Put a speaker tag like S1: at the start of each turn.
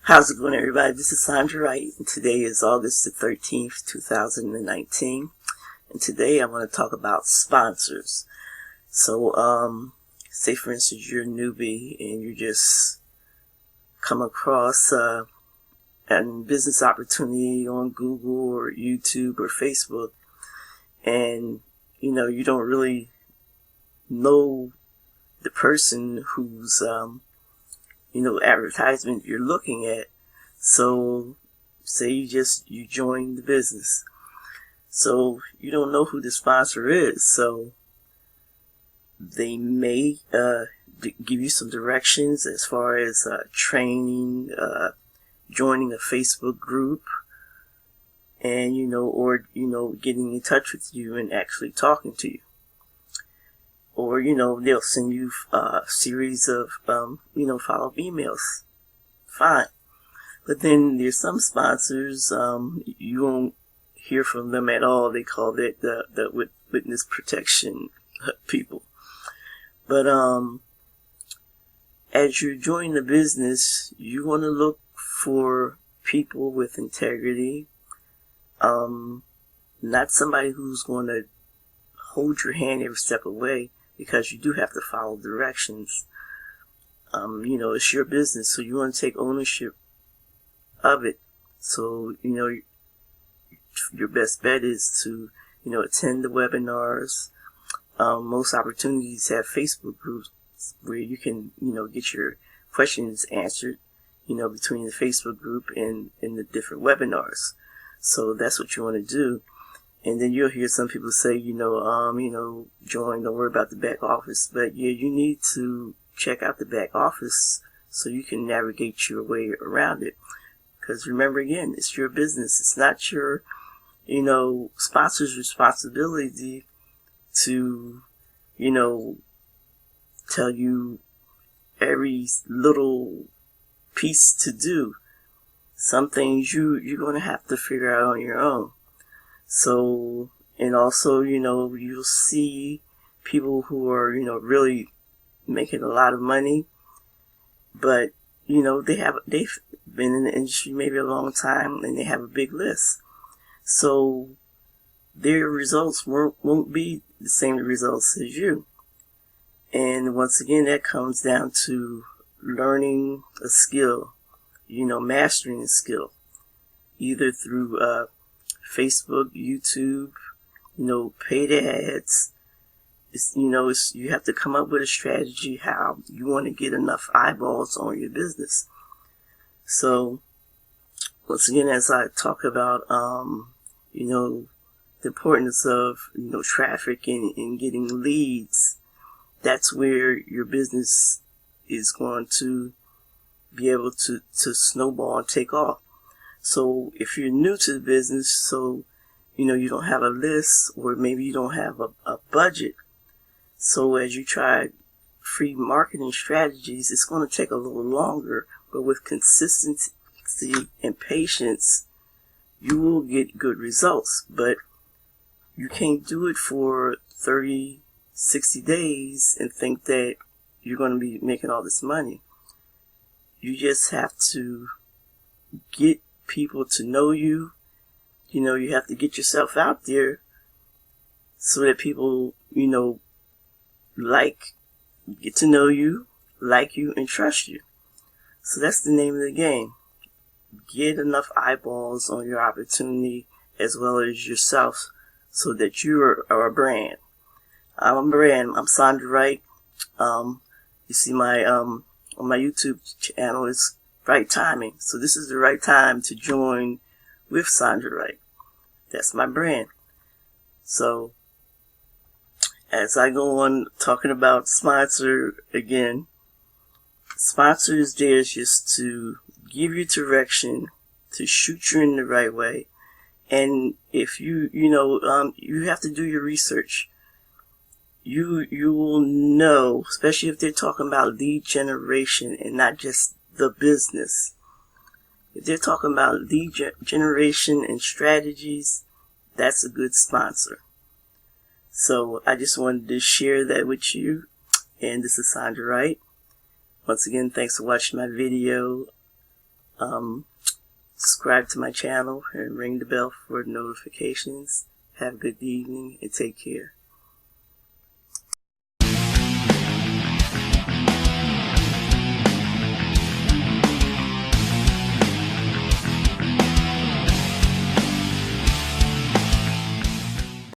S1: How's it going, everybody? This is Sandra Wright, and today is August the 13th, 2019, and today I want to talk about sponsors. So, say for instance you're a newbie and you just come across a business opportunity on Google or YouTube or Facebook, and you don't really know the person whose advertisement you're looking at. So say you join the business, so you don't know who the sponsor is, so they may give you some directions as far as training, joining a Facebook group, and or getting in touch with you and actually talking to you. Or, they'll send you a series of, follow-up emails. Fine. But then there's some sponsors, you won't hear from them at all. They call that the witness protection people. But, as you're joining the business, you want to look for people with integrity. Not somebody who's going to hold your hand every step of the way, because you do have to follow directions. It's your business, so you want to take ownership of it. So, your best bet is to, attend the webinars. Most opportunities have Facebook groups where you can, get your questions answered, between the Facebook group and the different webinars. So that's what you want to do. And then you'll hear some people say, join, don't worry about the back office. But yeah, you need to check out the back office so you can navigate your way around it. Because remember, again, it's your business. It's not your, sponsor's responsibility to, tell you every little piece to do. Some things you're going to have to figure out on your own. So, and also, you'll see people who are, really making a lot of money, but, they've been in the industry maybe a long time and they have a big list. So their results won't be the same results as you. And once again, that comes down to learning a skill, mastering a skill, either through, Facebook, YouTube, paid ads. You have to come up with a strategy how you want to get enough eyeballs on your business. So, once again, as I talk about, the importance of, traffic and getting leads, that's where your business is going to be able to snowball and take off. So if you're new to the business, so, you don't have a list, or maybe you don't have a budget. So as you try free marketing strategies, it's going to take a little longer, but with consistency and patience, you will get good results. But you can't do it for 30, 60 days and think that you're going to be making all this money. You just have to get people to know you. You have to get yourself out there so that people, get to know you, like you, and trust you. So that's the name of the game. Get enough eyeballs on your opportunity as well as yourself so that you are a brand. I'm a brand. I'm Sandra Wright. You see my, on my YouTube channel, it's Right Timing. So this is the right time to join with Sandra Wright. That's my brand. So as I go on talking about sponsor again, sponsor is there just to give you direction, to shoot you in the right way. And if you have to do your research. You will know, especially if they're talking about lead generation and not just the business. If they're talking about lead generation and strategies, that's a good sponsor. So I just wanted to share that with you. And this is Sandra Wright. Once again, thanks for watching my video. Subscribe to my channel and ring the bell for notifications. Have a good evening and take care.